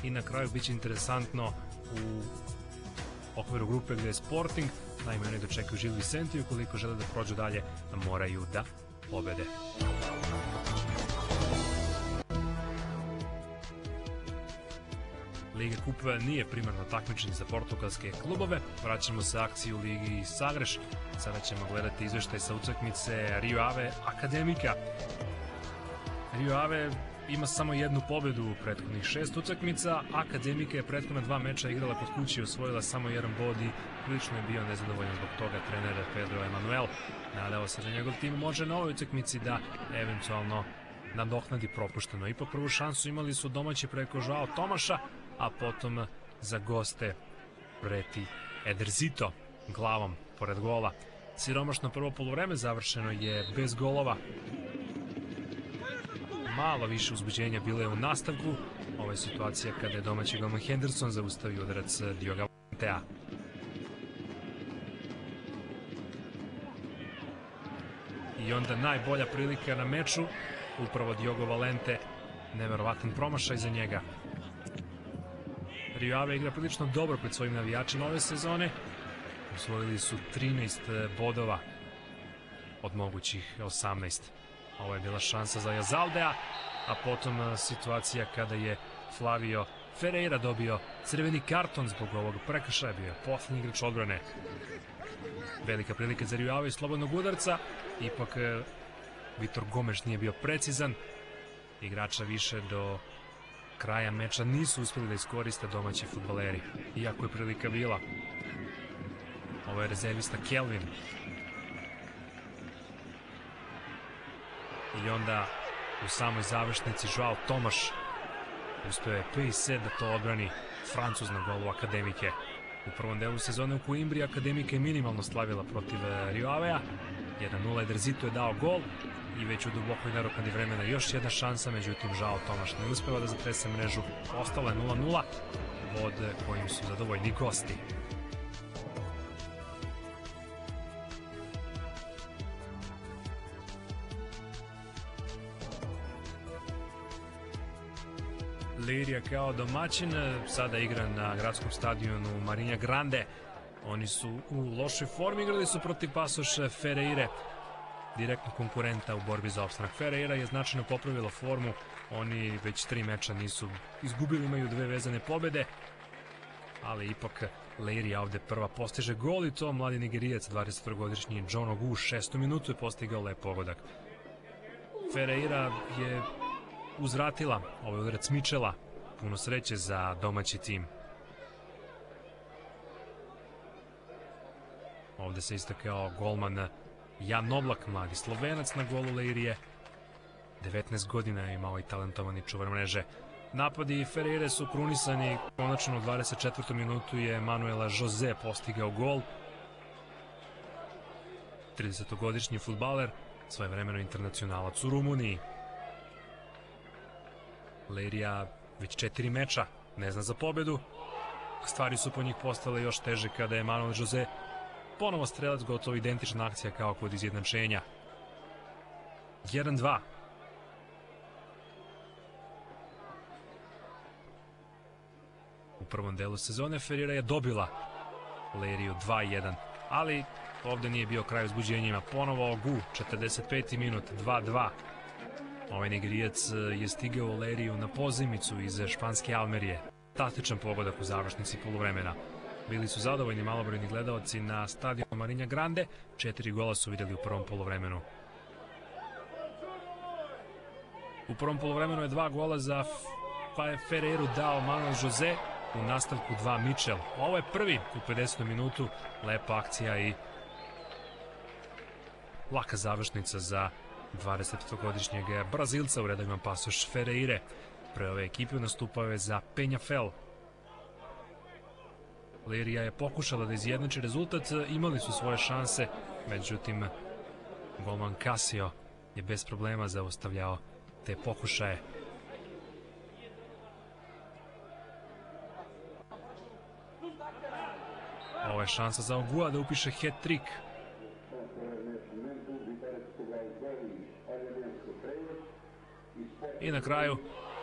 i na kraju biće interesantno u okviru grupe gde je Sporting. Naime, oni dočekaju Gil Vicente i ukoliko žele da prođu dalje, moraju da pobede. Liga Kup nije primarno takmičenje za portugalske klubove. Vraćamo se akciji u Ligi Sagreš. Sada ćemo gledati izveštaj sa utakmice Rio Ave Akademika. Rio Ave ima samo jednu pobedu u prethodnih 6 utakmica. Akademika je prethodna 2 meča igrala kod kuće i osvojila samo 1 bod i prilično je bio nezadovoljan zbog toga trener Pedro Emanuel. Nadao se da njegov tim može na ovoj utakmici da eventualno nadoknadi propušteno. Ipak prvu šansu imali su domaći preko Joao Tomaša, a potom za goste preti Ederzito glavom pored gola. Siromašno prvo poluvreme završeno je bez golova. Malo više uzbuđenja bilo je u nastavku. Ovo je situacija kada je domaći golman Henderson zaustavio udarac Dioga Valentea. I onda najbolja prilika na meču, upravo Diogo Valente, neverovatan promašaj za njega. Rio Ave igra prilično dobro pred svojim navijačima ove sezone. Osvojili su 13 bodova od mogućih 18. Ovo je bila šansa za Jazaldea, a potom situacija kada je Flavio Ferreira dobio crveni karton zbog ovog prekršaja, bio je poslednji igrač odbrane. Velika prilika za Rio Ave iz slobodnog udarca, ipak Vitor Gomes nije bio precizan. Igrača više do kraja meča nisu uspeli da iskoriste domaći fudbaleri, iako je prilika bila. Ovo je rezervista Kelvin. I onda u samoj završnici Joao Tomaš uspeo je Pejse da to odbrani, Francuz na golu Akademike. U prvom delu sezone u Coimbri Akademika je minimalno slavila protiv Rio Avea. 1-0 Ederzito je dao gol i već u dubokoj nadoknadi vremena još jedna šansa, međutim Joao Tomaš ne uspeva da zatrese mrežu. Ostalo je 0-0, bod kojim su zadovoljni gosti. Leiria kao domaćin sada igra na gradskom stadionu Marinha Grande. Oni su u lošoj formi, igrali su protiv Paços Ferreire, direktnog konkurenta u borbi za opstanak. Ferreira je značajno popravila formu, oni već 3 meča nisu izgubili, imaju 2 vezane pobede, ali ipak Leiria ovde prva postiže gol i to mladi Nigerijac, 20-godišnji John Ogu, u 6. minutu je postigao lep pogodak. Ferreira je uzvratila ovaj udarac Michela, puno sreće za domaći tim. Ovde se istakao golman Jan Oblak, mladi Slovenac na golu Leirije. 19 godina je imao i talentovani čuvar mreže. Napadi Ferreire su krunisani, konačno u 24. minutu je Manuela Jose postigao gol. 30-godišnji fudbaler, svojevremeno internacionalac u Rumuniji. Leirija već 4 meča ne zna za pobedu. Stvari su po njih postale još teže kada je Manuel Jose ponovo strelac, gotovo identična akcija kao kod izjednačenja. 1-2. U prvom delu sezone Ferreira je dobila Leiriju 2-1, ali ovde nije bio kraj uzbuđenjima. Ponovo Ogu, 45. minut, 2-2. Ovaj Nigerijac je stigao u Leiriju na pozajmicu iz španske Almerije. Fantastičan pogodak u završnici poluvremena. Bili su zadovoljni malobrojni gledalci na stadionu Marinha Grande. 4 gola su videli u prvom poluvremenu. U prvom poluvremenu je 2 gola za Ferreiru dao Manuel Jose, u nastavku 2 Michel. Ovo je prvi u 50. minutu, lepa akcija i laka završnica za 20-godišnjeg Brazilca u redovima Paços Ferreire. Pre ove ekipe nastupao je za Peñafel. Leirija je pokušala da izjednači rezultat, imali su svoje šanse, međutim golman Casio je bez problema zaustavljao te pokušaje. Ovo je šansa za Ogua da upiše hat-trick. I na kraju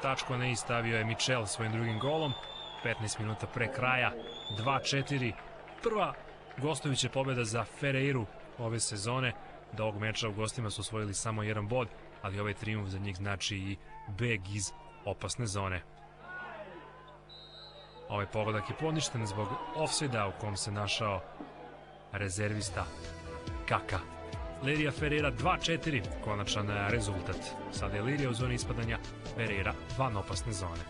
tačko ne stavio je Michel svojim drugim golom. 15 minuta pre kraja, 2-4. Prva gostujuća pobjeda za Ferreiru ove sezone. Do ovog meča u gostima su osvojili samo 1 bod, ali ovaj trijumf za njih znači i beg iz opasne zone. Ovaj pogodak je poništen zbog ofsajda u kom se našao rezervista Kaka. Lirija Ferreira 2-4, konačan rezultat. Sada je Lirija u zoni ispadanja, Ferreira van opasne zone.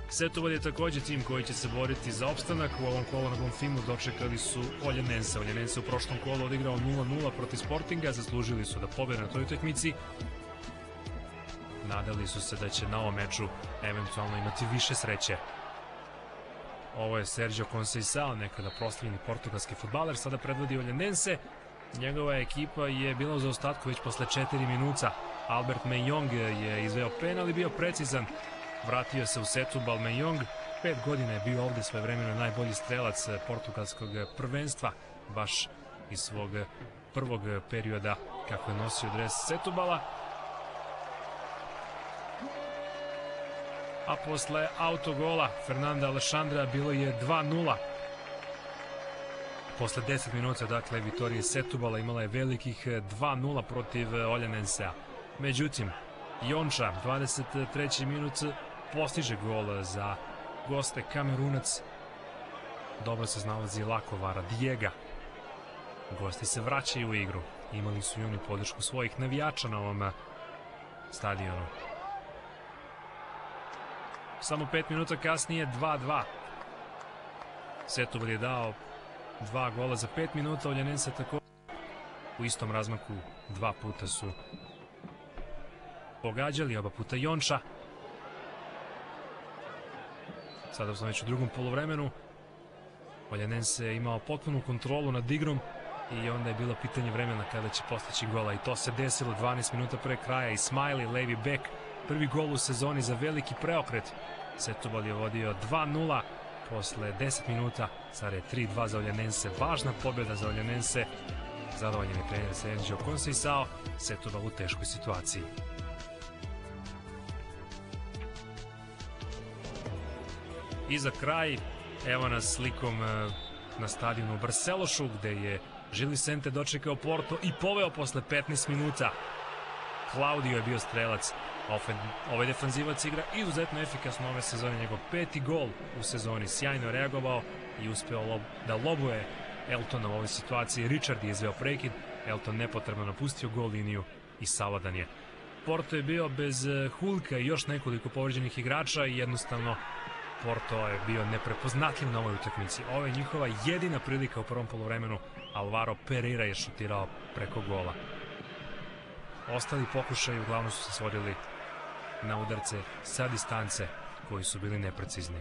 Setubal je također tim koji će se boriti za opstanak. U ovom kolu na Bonfimu dočekali su Oljanense. Oljanense u prošlom kolu odigrao 0-0 protiv Sportinga, zaslužili su da pobede na toj utakmici. Nadali su se da će na ovom meču eventualno imati više sreće. Ovo je Sergio Conceição, nekada proslavljeni portugalski fudbaler, sada predvodi Oljanense. Njegova ekipa je bila u zaostatku već posle 4 minuta. Albert Mejong je izveo penal i bio precizan. Vratio se u Setubal Mejong. 5 godina je bio ovde svojevremeno najbolji strelac portugalskog prvenstva, baš iz svog prvog perioda kako je nosio dres Setubala. A posle autogola Fernanda Alexandra bilo je 2-0. Posle 10 minuta, dakle, Vitorije Setubala imala je velikih 2-0 protiv Oljanensea. Međutim, Jonča, 23. minut, postiže gol za goste. Kamerunac dobro se znalazi Lakovara, Diega. Gosti se vraćaju u igru. Imali su i oni podršku svojih navijača na ovom stadionu. Samo 5 minuta kasnije 2-2. Setubal je dao 2 gola za 5 minuta, Oljanense tako u istom razmaku 2 puta su pogađali, oba puta Jonča. Sada smo već u drugom poluvremenu. Oljanense je imao potpunu kontrolu nad igrom i onda je bilo pitanje vremena kada će postići gola i to se desilo 12 minuta pre kraja. Ismaili, levi bek, prvi gol u sezoni za veliki preokret. Setubal je vodio 2-0 posle 10 minuta, sada je 3-2 za Oljanense. Važna pobjeda za Oljanense. Zadovoljen je trener Sergio Conceição, Setubal u teškoj situaciji. I za kraj, evo nas slikom na stadionu u Barcelošu, gde je Gil Vicente dočekao Porto i poveo posle 15 minuta. Claudio je bio strelac. Ovaj defanzivac igra izuzetno efikasno ove sezone. Njegov 5. gol u sezoni, sjajno reagovao i uspeo da lobuje Eltona u ovoj situaciji. Richard je izveo prekid, Elton nepotrebno napustio gol liniju i savladan je. Porto je bio bez Hulka i još nekoliko povređenih igrača i jednostavno Porto je bio neprepoznatljiv na ovoj utakmici. Ovo je njihova jedina prilika u prvom poluvremenu. Alvaro Pereira je šutirao preko gola. Ostali pokušaji uglavnom su se svodili na udarce sa distance koji su bili neprecizni.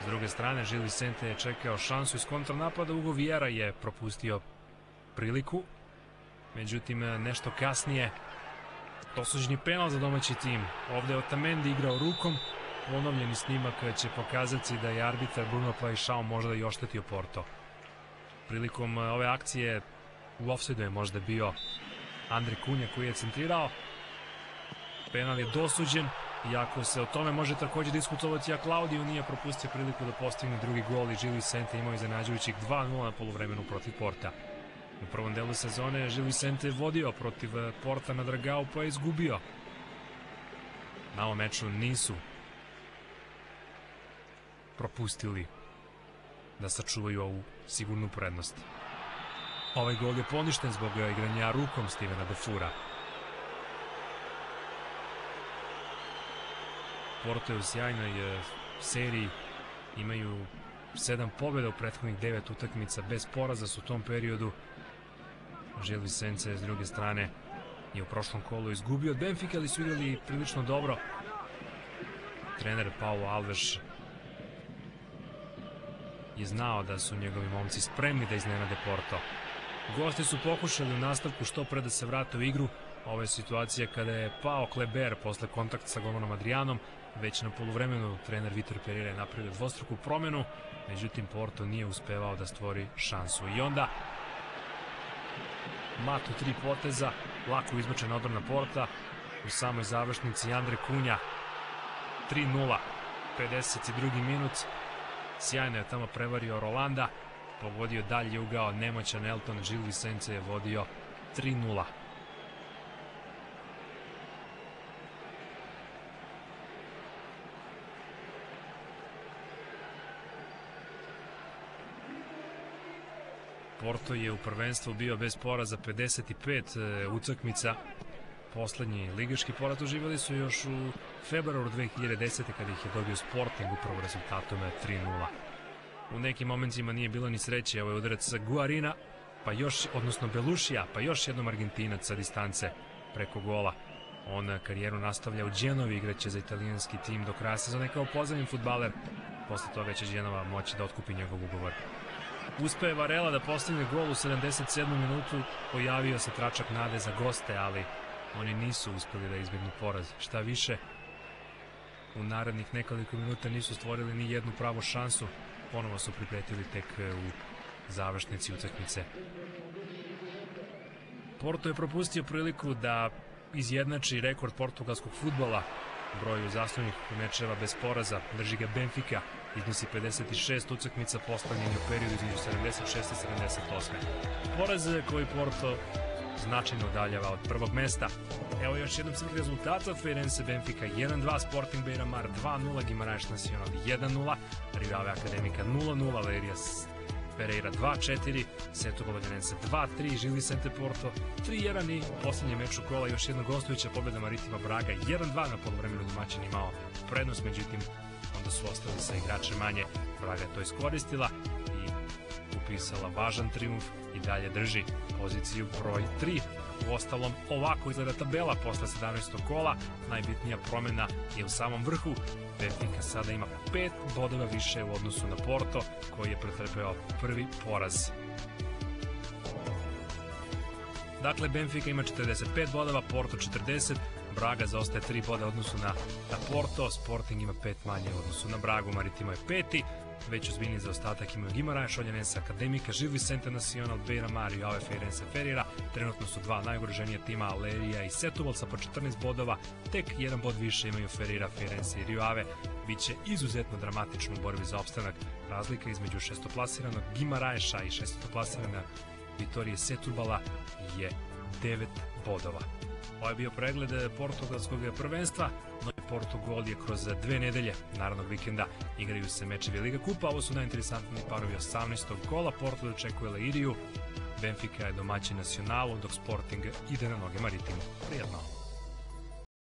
S druge strane, Gil Vicente je čekao šansu iz kontranapada. Hugo Viera je propustio priliku. Međutim, nešto kasnije dosuđeni penal za domaći tim. Ovde je Otamendi igrao rukom. Ponovljeni snimak će pokazati da je arbitar Bruno Paixão možda i oštetio Porto. Prilikom ove akcije u ofsajdu je možda bio Andre Cunha koji je centrirao. Penal je dosuđen, iako se o tome može također diskutovati, a Claudio nije propustio priliku da postigne drugi gol i Gil Vicente imao iznenađujućih 2-0 na poluvremenu protiv Porta. U prvom delu sezone Gil Vicente vodio protiv Porta na Dragao, pa je izgubio. Na ovom meču nisu propustili da sačuvaju ovu sigurnu prednost. Ovaj gol je poništen zbog igranja rukom Stevena Defura. Porto je u sjajnoj seriji, imaju 7 pobjeda u prethodnih 9 utakmica, bez poraza su u tom periodu. Gil Vicente s druge strane je u prošlom kolu izgubio od Benfica, ali su igrali prilično dobro. Trener Paulo Alves je znao da su njegovi momci spremni da iznenade Porto. Gosti su pokušali u nastavku što pre da se vrate u igru. Ovo je situacija kada je pao Kleber posle kontakta sa golmanom Adrianom Već na poluvremenu trener Vitor Pereira je napravio dvostruku promenu, međutim Porto nije uspevao da stvori šansu. I onda Matu 3 poteza, lako izbačena odbrana Porta, u samoj završnici Andre Kunja 3:0, 52. minut. Sjajno je tamo prevario Rolanda, pogodio dalje ugao nemoćan Elton, Gil Vicente je vodio 3:0. Porto je u prvenstvu bio bez poraza 55 utakmica. Poslednji ligaški poraz doživjeli su još u februaru 2010. kada ih je dobio Sporting upravo rezultatom 3:0. U nekim momentima nije bilo ni sreće, ovo je udarac Guarina, pa još, odnosno Belušija, pa još jednom Argentinac sa distance preko gola. On karijeru nastavlja u Genovi, igraće za italijanski tim do kraja sezone kao pozemni fudbaler. Posle toga će Genova moći da otkupi njegov ugovor. Uspe Varela da postigne gol u 77. minutu, pojavio se tračak nade za goste, ali oni nisu uspeli da izbjegnu poraz. Šta više, u narednih nekoliko minuta nisu stvorili ni jednu pravu šansu, ponovo su pripretili tek u završnici utakmice. Porto je propustio priliku da izjednači rekord portugalskog fudbala, broju zasnovnih mečeva bez poraza, drži ga Benfica, iznosi 56 utakmica poslednjenja u periodu između 76 i 78. Poraz koji Porto značajno udaljava od prvog mesta. Evo još jednom svih rezultata: Feirense Benfica 1:2, Sporting Beira-Mar 2:0, Guimarães Nacional 1:0, Rio Ave Académica 0:0, Leiria Pereira 2:4, Setúbal Belenense 2:3, Gil Vicente Porto 3:1 i u poslednjem meču kola još jedna gostujuća pobjeda Maritima Braga 1:2. Na poluvremenu domaćin imao prednost, međutim onda su ostali sa igračem manje. Braga je to iskoristila i upisala važan trijumf i dalje drži poziciju broj 3. Uostalom, ovako izgleda tabela posle 17. kola. Najbitnija promjena je u samom vrhu. Benfica sada ima 5 bodova više u odnosu na Porto, koji je pretrpeo prvi poraz. Dakle, Benfica ima 45 bodova, Porto 40, Braga zaostaje 3 boda u odnosu na Porto, Sporting ima 5 manje u odnosu na Bragu, Maritimo je 5. Već ozbiljniji zaostatak imaju Guimarães, Olhanense Académica, Gil Vicente Nacional, Beira-Mar i Ave Feirense Ferreira. Trenutno su dva najugroženija tima, Leiria i Setúbal sa po 14 bodova, tek jedan bod više imaju Ferreira, Feirense i Rio Ave. Biće izuzetno dramatično u borbi za opstanak. Razlika između šestoplasiranog Guimarãesa i šestoplasiranog Vitorije Setúbala je 9 bodova. Ovo je bio pregled portugalskog prvenstva. Novi Portugal je kroz 2 nedelje narednog vikenda igraju se mečevi Liga Kupa. Ovo su najinteresantniji parovi 18. kola. Porto očekuje Leiriju, Benfica je domaćin Nacionalu, dok Sporting ide na noge Maritimu. Prijetno!